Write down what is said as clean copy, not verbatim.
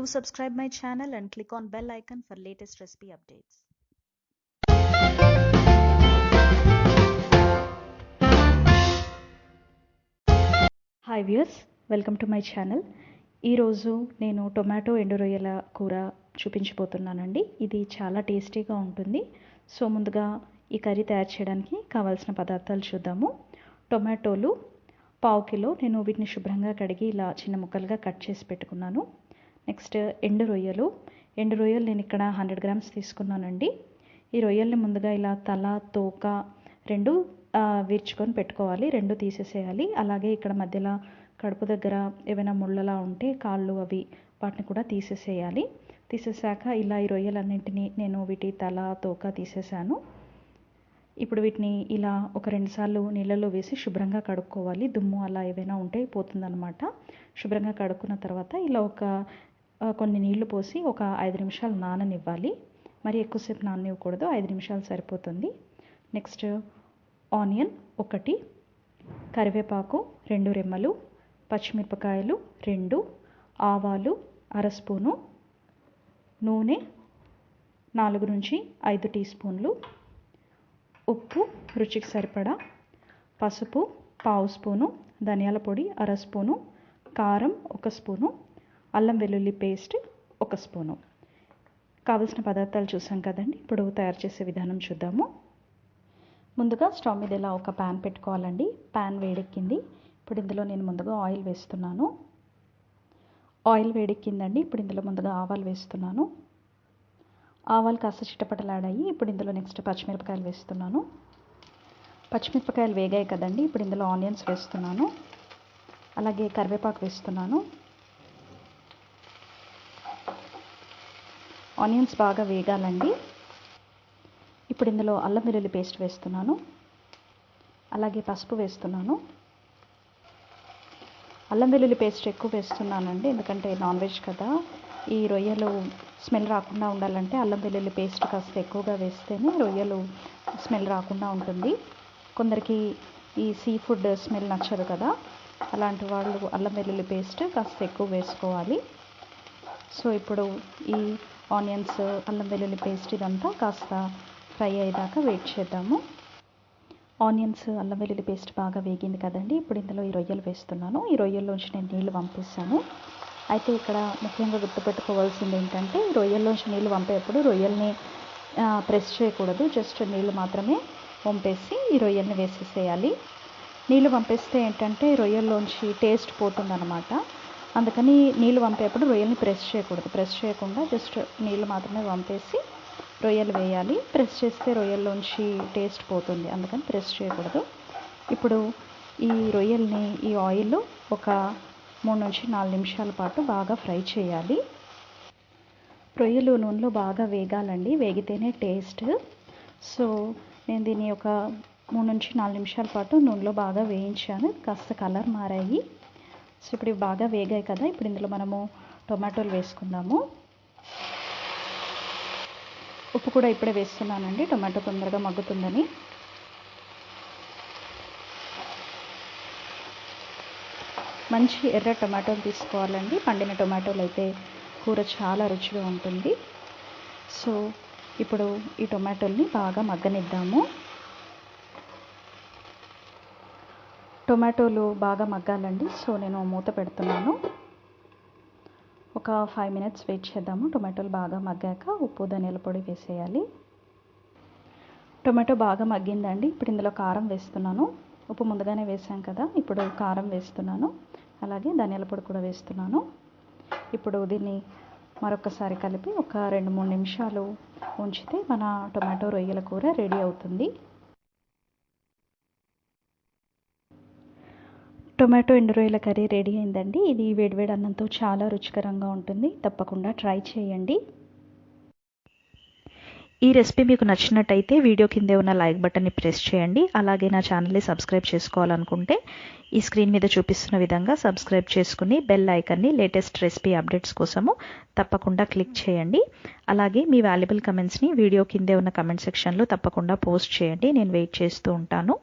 Do subscribe my channel and click on bell icon for latest recipe updates. Hi viewers, welcome to my channel. ఈ రోజు నేను tomato ఎండు రొయ్యల కూర చూపించబోతున్నానండి. ఇది చాలా టేస్టీగా ఉంటుంది. సో ముందుగా ఈ కర్రీ తయారు చేయడానికి కావాల్సిన పదార్థాలు చూద్దాము. టొమాటోలు 1/2 కిలో, నేను వీటిని శుభ్రంగా కడిగి ఇలా చిన్న ముక్కలుగా కట్ చేసి పెట్టుకున్నాను. నెక్స్ట్ ఎండు రొయ్యలు నేను ఇక్కడ 100 గ్రామ్స్ తీసుకున్నానండి. ఈ రొయ్యల్ని ముందుగా ఇలా తల తోక రెండు వీర్చుకొని పెట్టుకోవాలి, రెండు తీసేసేయాలి. అలాగే ఇక్కడ మధ్యలో కడుపు దగ్గర ఏమైనా ముళ్ళలా ఉంటే కాళ్ళు అవి వాటిని కూడా తీసేసేయాలి. తీసేసాక ఇలా ఈ రొయ్యలన్నింటినీ నేను వీటి తల తోక తీసేసాను. ఇప్పుడు వీటిని ఇలా ఒక 2 సార్లు నీళ్ళలో వేసి శుభ్రంగా కడుక్కోవాలి. దుమ్ము అలా ఏమైనా ఉంటే పోతుందన్నమాట. శుభ్రంగా కడుక్కున్న తర్వాత ఇలా కొన్ని నీళ్లు పోసి ఒక 5 నిమిషాలు నాననివ్వాలి. మరి ఎక్కువసేపు నాననివ్వకూడదు, 5 నిమిషాలు సరిపోతుంది. నెక్స్ట్ ఆనియన్ 1, కరివేపాకు 2 రెమ్మలు, పచ్చిమిరపకాయలు 2, ఆవాలు 1/2 స్పూను, నూనె 4 నుంచి 5 టీ స్పూన్లు, ఉప్పు రుచికి సరిపడా, పసుపు 1/2 స్పూను, ధనియాల పొడి 1/2 స్పూను, కారం 1 స్పూను, అల్లం వెల్లుల్లి పేస్ట్ 1 స్పూను. కావలసిన పదార్థాలు చూసాం కదండి. ఇప్పుడు తయారు చేసే విధానం చూద్దాము. ముందుగా స్టవ్ మీద ఇలా ఒక ప్యాన్ పెట్టుకోవాలండి. ప్యాన్ వేడెక్కింది. ఇప్పుడు ఇందులో నేను ముందుగా ఆయిల్ వేస్తున్నాను. ఆయిల్ వేడెక్కిందండి. ఇప్పుడు ఇందులో ముందుగా ఆవాలు వేస్తున్నాను. ఆవాలు కాస్త చిటపటలాడాయి. ఇప్పుడు ఇందులో నెక్స్ట్ పచ్చిమిరపకాయలు వేస్తున్నాను. పచ్చిమిరపకాయలు వేగాయి కదండి. ఇప్పుడు ఇందులో ఆనియన్స్ వేస్తున్నాను. అలాగే కరివేపాకు వేస్తున్నాను. ఆనియన్స్ బాగా వేగాలండి. ఇప్పుడు ఇందులో అల్లం వెల్లుల్లి పేస్ట్ వేస్తున్నాను. అలాగే పసుపు వేస్తున్నాను. అల్లం వెల్లుల్లి పేస్ట్ ఎక్కువ వేస్తున్నానండి, ఎందుకంటే నాన్ వెజ్ కదా. ఈ రొయ్యలు స్మెల్ రాకుండా ఉండాలంటే అల్లం వెల్లుల్లి పేస్ట్ కాస్త ఎక్కువగా వేస్తేనే రొయ్యలు స్మెల్ రాకుండా ఉంటుంది. కొందరికి ఈ సీ ఫుడ్ స్మెల్ నచ్చదు కదా, అలాంటి వాళ్ళు అల్లం వెల్లుల్లి పేస్ట్ కాస్త ఎక్కువ వేసుకోవాలి. సో ఇప్పుడు ఈ ఆనియన్స్, అల్లం వెల్లుల్లి పేస్ట్ ఇదంతా కాస్త ఫ్రై అయ్యేదాకా వెయిట్ చేద్దాము. ఆనియన్స్, అల్లం వెల్లుల్లి పేస్ట్ బాగా వేగింది కదండి. ఇప్పుడు ఇందులో ఈ రొయ్యలు వేస్తున్నాను. ఈ రొయ్యల్లోంచి నేను నీళ్లు పంపిస్తాను. అయితే ఇక్కడ ముఖ్యంగా గుర్తుపెట్టుకోవాల్సింది ఏంటంటే, రొయ్యల్లోంచి నీళ్లు పంపేటప్పుడు రొయ్యల్ని ప్రెస్ చేయకూడదు. జస్ట్ నీళ్లు మాత్రమే పంపేసి ఈ రొయ్యల్ని వేసేసేయాలి. నీళ్లు పంపేస్తే ఏంటంటే రొయ్యల్లోంచి టేస్ట్ పోతుందన్నమాట. అందుకని నీళ్లు పంపేటప్పుడు రొయ్యల్ని ప్రెస్ చేయకూడదు. ప్రెస్ చేయకుండా జస్ట్ నీళ్లు మాత్రమే పంపేసి రొయ్యలు వేయాలి. ప్రెస్ చేస్తే రొయ్యల్లోంచి టేస్ట్ పోతుంది, అందుకని ప్రెస్ చేయకూడదు. ఇప్పుడు ఈ రొయ్యల్ని ఈ ఆయిల్లో ఒక 3 నుంచి 4 నిమిషాల పాటు బాగా ఫ్రై చేయాలి. రొయ్యలు నూనెలో బాగా వేగాలండి, వేగితేనే టేస్ట్. సో నేను దీన్ని ఒక 3 నుంచి 4 నిమిషాల పాటు నూనెలో బాగా వేయించాను. కాస్త కలర్ మారాయి. సో ఇప్పుడు ఇవి బాగా వేగాయి కదా. ఇప్పుడు ఇందులో మనము టొమాటోలు వేసుకుందాము. ఉప్పు కూడా ఇప్పుడే వేస్తున్నానండి, టొమాటో తొందరగా మగ్గుతుందని. మంచి ఎర్ర టొమాటోలు తీసుకోవాలండి. పండిన టొమాటోలు అయితే కూర చాలా రుచిగా ఉంటుంది. సో ఇప్పుడు ఈ టొమాటోల్ని బాగా మగ్గనిద్దాము. టొమాటోలు బాగా మగ్గాలండి. సో నేను మూత పెడుతున్నాను. ఒక 5 మినిట్స్ వెయిట్ చేద్దాము. టొమాటోలు బాగా మగ్గాక ఉప్పు, ధనియాల పొడి వేసేయాలి. టొమాటో బాగా మగ్గిందండి. ఇప్పుడు ఇందులో కారం వేస్తున్నాను. ఉప్పు ముందుగానే వేసాం కదా, ఇప్పుడు కారం వేస్తున్నాను. అలాగే ధనియాల పొడి కూడా వేస్తున్నాను. ఇప్పుడు దీన్ని మరొకసారి కలిపి ఒక 2-3 నిమిషాలు ఉంచితే మన టొమాటో రొయ్యల కూర రెడీ అవుతుంది. టొమాటో ఎండు రొయ్యల కర్రీ రెడీ అయిందండి. ఇది వేడివేడి అన్నంతో చాలా రుచికరంగా ఉంటుంది. తప్పకుండా ట్రై చేయండి. ఈ రెసిపీ మీకు నచ్చినట్టయితే వీడియో కిందే ఉన్న లైక్ బటన్ని ప్రెస్ చేయండి. అలాగే నా ఛానల్ని సబ్స్క్రైబ్ చేసుకోవాలనుకుంటే ఈ స్క్రీన్ మీద చూపిస్తున్న విధంగా సబ్స్క్రైబ్ చేసుకుని బెల్ ఐకాన్ని లేటెస్ట్ రెసిపీ అప్డేట్స్ కోసము తప్పకుండా క్లిక్ చేయండి. అలాగే మీ వాల్యుబుల్ కమెంట్స్ని వీడియో కిందే ఉన్న కమెంట్ సెక్షన్లో తప్పకుండా పోస్ట్ చేయండి. నేను వెయిట్ చేస్తూ ఉంటాను.